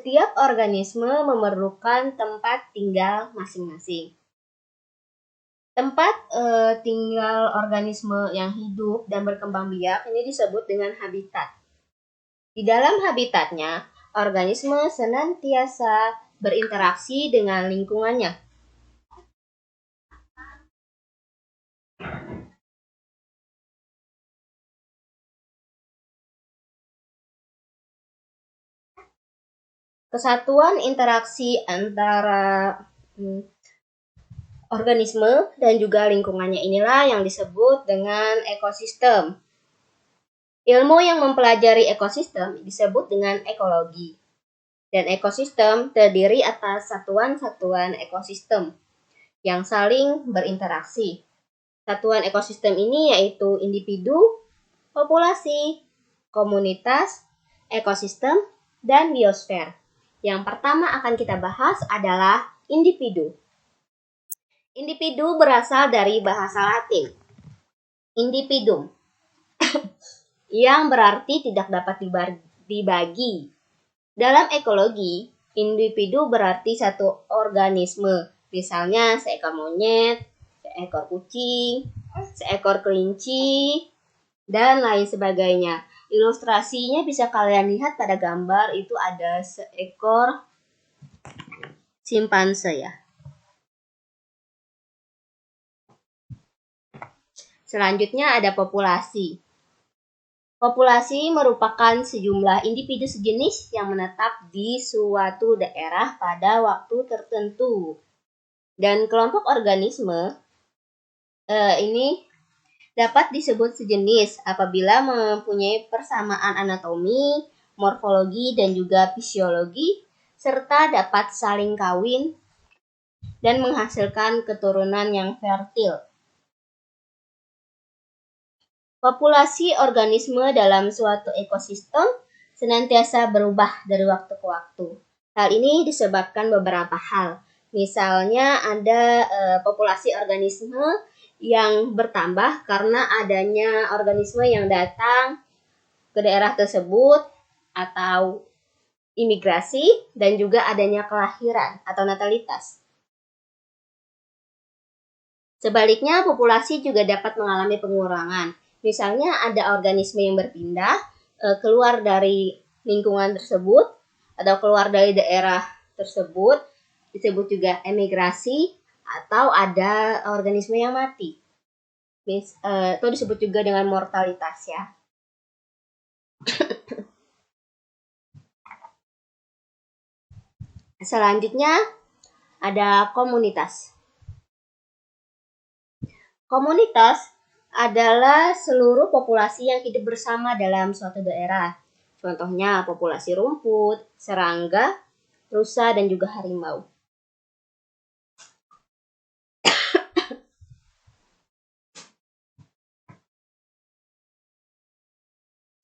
Setiap organisme memerlukan tempat tinggal masing-masing. Tempat tinggal organisme yang hidup dan berkembang biak ini disebut dengan habitat. Di dalam habitatnya, organisme senantiasa berinteraksi dengan lingkungannya. Kesatuan interaksi antara organisme dan juga lingkungannya inilah yang disebut dengan ekosistem. Ilmu yang mempelajari ekosistem disebut dengan ekologi. Dan ekosistem terdiri atas satuan-satuan ekosistem yang saling berinteraksi. Satuan ekosistem ini yaitu individu, populasi, komunitas, ekosistem, dan biosfer. Yang pertama akan kita bahas adalah individu. Individu berasal dari bahasa Latin, individuum, yang berarti tidak dapat dibagi. Dalam ekologi, individu berarti satu organisme, misalnya seekor monyet, seekor kucing, seekor kelinci, dan lain sebagainya. Ilustrasinya bisa kalian lihat pada gambar, itu ada seekor simpanse ya. Selanjutnya ada populasi. Populasi merupakan sejumlah individu sejenis yang menetap di suatu daerah pada waktu tertentu. Dan kelompok organisme ini dapat disebut sejenis apabila mempunyai persamaan anatomi, morfologi, dan juga fisiologi, serta dapat saling kawin dan menghasilkan keturunan yang fertil. Populasi organisme dalam suatu ekosistem senantiasa berubah dari waktu ke waktu. Hal ini disebabkan beberapa hal. Misalnya ada populasi organisme yang bertambah karena adanya organisme yang datang ke daerah tersebut atau imigrasi, dan juga adanya kelahiran atau natalitas. Sebaliknya, populasi juga dapat mengalami pengurangan. Misalnya ada organisme yang berpindah keluar dari lingkungan tersebut atau keluar dari daerah tersebut, disebut juga emigrasi, atau ada organisme yang mati. Itu disebut juga dengan mortalitas ya. Selanjutnya ada komunitas. Komunitas adalah seluruh populasi yang hidup bersama dalam suatu daerah. Contohnya populasi rumput, serangga, rusa, dan juga harimau.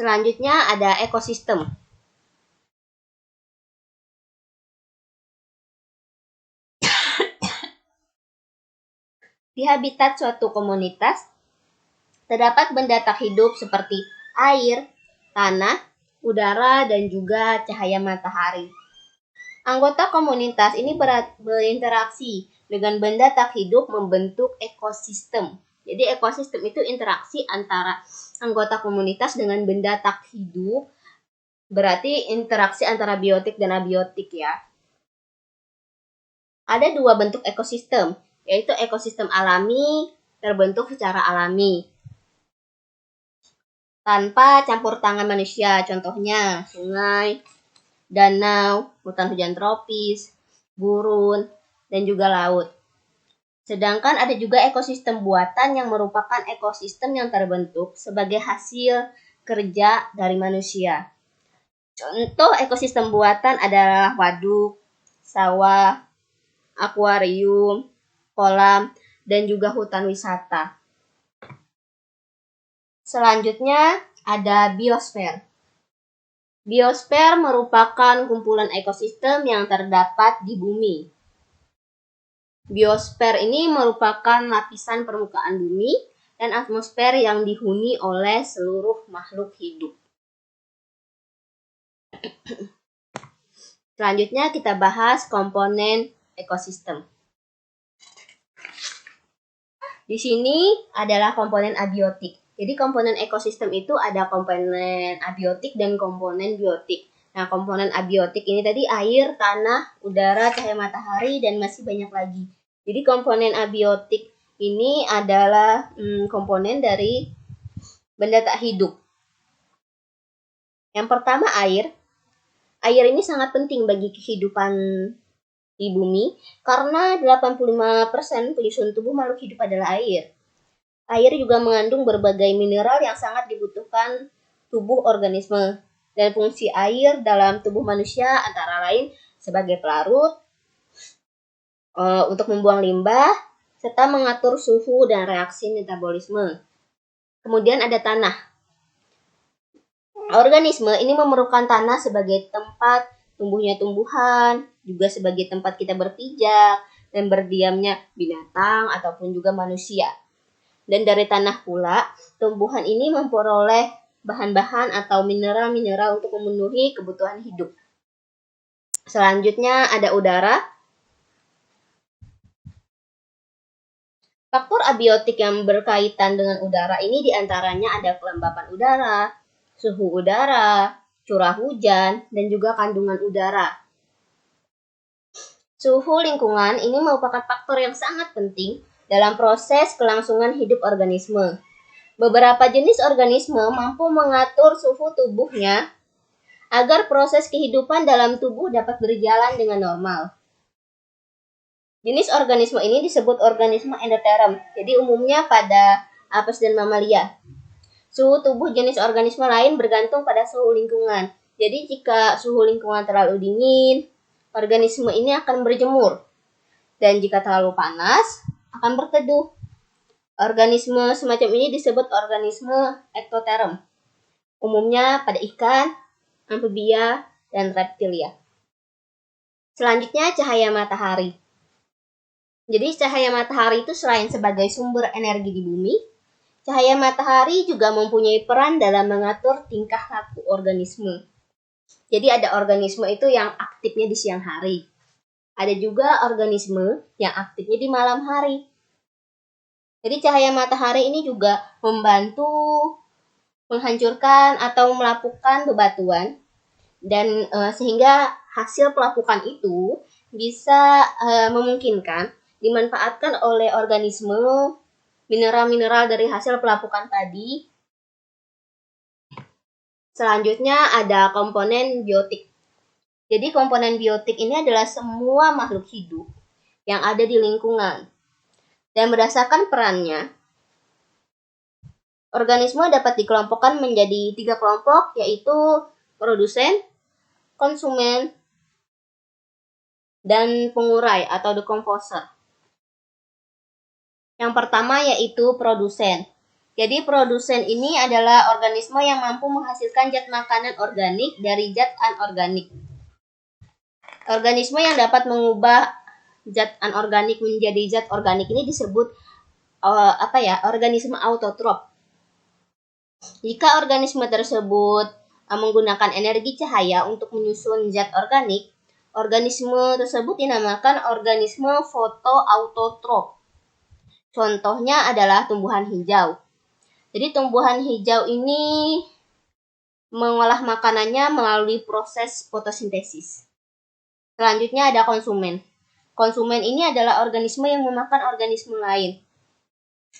Selanjutnya ada ekosistem. Di habitat suatu komunitas, terdapat benda tak hidup seperti air, tanah, udara, dan juga cahaya matahari. Anggota komunitas ini berinteraksi dengan benda tak hidup membentuk ekosistem. Jadi ekosistem itu interaksi antara anggota komunitas dengan benda tak hidup, berarti interaksi antara biotik dan abiotik ya. Ada dua bentuk ekosistem, yaitu ekosistem alami terbentuk secara alami tanpa campur tangan manusia, contohnya sungai, danau, hutan hujan tropis, gurun, dan juga laut. Sedangkan ada juga ekosistem buatan yang merupakan ekosistem yang terbentuk sebagai hasil kerja dari manusia. Contoh ekosistem buatan adalah waduk, sawah, akuarium, kolam, dan juga hutan wisata. Selanjutnya ada biosfer. Biosfer merupakan kumpulan ekosistem yang terdapat di bumi. Biosfer ini merupakan lapisan permukaan bumi dan atmosfer yang dihuni oleh seluruh makhluk hidup. Selanjutnya kita bahas komponen ekosistem. Di sini adalah komponen abiotik. Jadi komponen ekosistem itu ada komponen abiotik dan komponen biotik. Nah, komponen abiotik ini tadi air, tanah, udara, cahaya matahari, dan masih banyak lagi. Jadi komponen abiotik ini adalah komponen dari benda tak hidup. Yang pertama air. Air ini sangat penting bagi kehidupan di bumi karena 85% penyusun tubuh makhluk hidup adalah air. Air juga mengandung berbagai mineral yang sangat dibutuhkan tubuh organisme. Dan fungsi air dalam tubuh manusia antara lain sebagai pelarut, untuk membuang limbah, serta mengatur suhu dan reaksi metabolisme. Kemudian ada tanah. Organisme ini memerlukan tanah sebagai tempat tumbuhnya tumbuhan, juga sebagai tempat kita berpijak dan berdiamnya binatang ataupun juga manusia. Dan dari tanah pula, tumbuhan ini memperoleh bahan-bahan atau mineral-mineral untuk memenuhi kebutuhan hidup. Selanjutnya ada udara. Faktor abiotik yang berkaitan dengan udara ini diantaranya ada kelembapan udara, suhu udara, curah hujan, dan juga kandungan udara. Suhu lingkungan ini merupakan faktor yang sangat penting dalam proses kelangsungan hidup organisme. Beberapa jenis organisme mampu mengatur suhu tubuhnya agar proses kehidupan dalam tubuh dapat berjalan dengan normal. Jenis organisme ini disebut organisme endoterm, jadi umumnya pada apes dan mamalia. Suhu tubuh jenis organisme lain bergantung pada suhu lingkungan. Jadi jika suhu lingkungan terlalu dingin, organisme ini akan berjemur. Dan jika terlalu panas, akan berteduh. Organisme semacam ini disebut organisme ektoterm. Umumnya pada ikan, amfibia, dan reptilia. Selanjutnya cahaya matahari. Jadi cahaya matahari itu selain sebagai sumber energi di bumi, cahaya matahari juga mempunyai peran dalam mengatur tingkah laku organisme. Jadi ada organisme itu yang aktifnya di siang hari. Ada juga organisme yang aktifnya di malam hari. Jadi cahaya matahari ini juga membantu menghancurkan atau melapukan bebatuan dan sehingga hasil pelapukan itu bisa memungkinkan dimanfaatkan oleh organisme mineral-mineral dari hasil pelapukan tadi. Selanjutnya ada komponen biotik. Jadi komponen biotik ini adalah semua makhluk hidup yang ada di lingkungan. Dan berdasarkan perannya, organisme dapat dikelompokkan menjadi 3 kelompok, yaitu produsen, konsumen, dan pengurai atau decomposer. Yang pertama yaitu produsen. Jadi produsen ini adalah organisme yang mampu menghasilkan zat makanan organik dari zat anorganik. Organisme yang dapat mengubah zat anorganik menjadi zat organik ini disebut organisme autotrof. Jika organisme tersebut menggunakan energi cahaya untuk menyusun zat organik, organisme tersebut dinamakan organisme fotoautotrof. Contohnya adalah tumbuhan hijau. Jadi tumbuhan hijau ini mengolah makanannya melalui proses fotosintesis. Selanjutnya ada konsumen. Konsumen ini adalah organisme yang memakan organisme lain,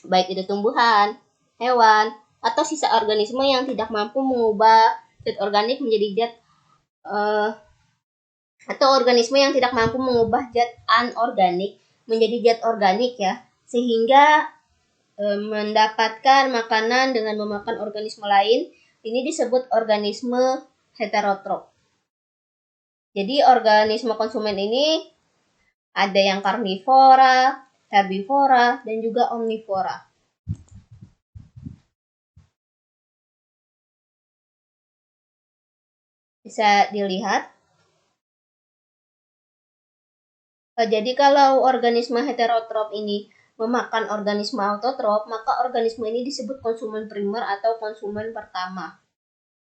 baik itu tumbuhan, hewan, atau sisa organisme yang tidak mampu mengubah zat organik menjadi zat atau organisme yang tidak mampu mengubah zat anorganik menjadi zat organik ya, sehingga mendapatkan makanan dengan memakan organisme lain. Ini disebut organisme heterotrof. Jadi organisme konsumen ini ada yang karnivora, herbivora, dan juga omnivora. Bisa dilihat. Jadi kalau organisme heterotrof ini memakan organisme autotrof, maka organisme ini disebut konsumen primer atau konsumen pertama.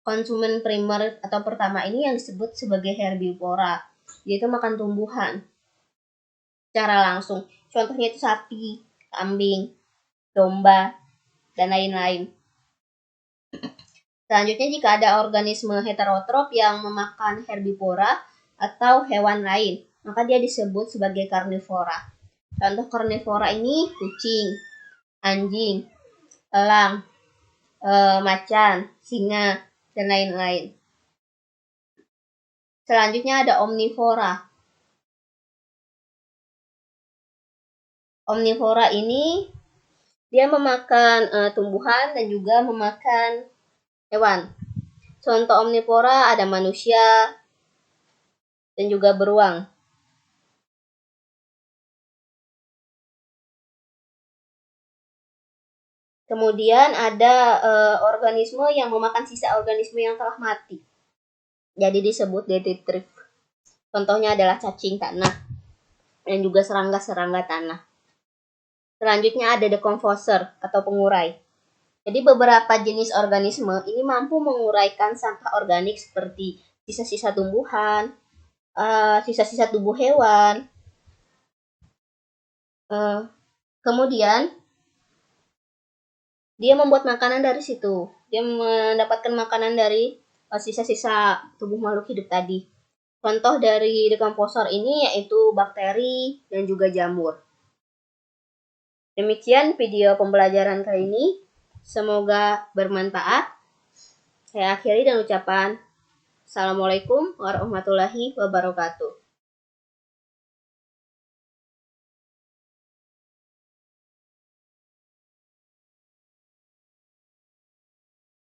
Konsumen primer atau pertama ini yang disebut sebagai herbivora. yaitu makan tumbuhan secara langsung. Contohnya itu sapi, kambing, domba, dan lain-lain. Selanjutnya, jika ada organisme heterotrof yang memakan herbivora atau hewan lain, maka dia disebut sebagai karnivora. Contoh karnivora ini kucing, anjing, elang, macan, singa, dan lain-lain. Selanjutnya ada omnivora. Omnivora ini dia memakan tumbuhan dan juga memakan hewan. Contoh omnivora ada manusia dan juga beruang. Kemudian ada organisme yang memakan sisa organisme yang telah mati. Jadi disebut detritus. Contohnya adalah cacing tanah dan juga serangga-serangga tanah. Selanjutnya ada decomposer atau pengurai. Jadi beberapa jenis organisme ini mampu menguraikan sampah organik seperti sisa-sisa tumbuhan, sisa-sisa tubuh hewan. Kemudian dia membuat makanan dari situ. Dia mendapatkan makanan dari sisa-sisa tubuh makhluk hidup tadi. Contoh dari decomposer ini yaitu bakteri dan juga jamur. Demikian video pembelajaran kali ini. Semoga bermanfaat. Saya akhiri dengan ucapan Assalamualaikum warahmatullahi wabarakatuh.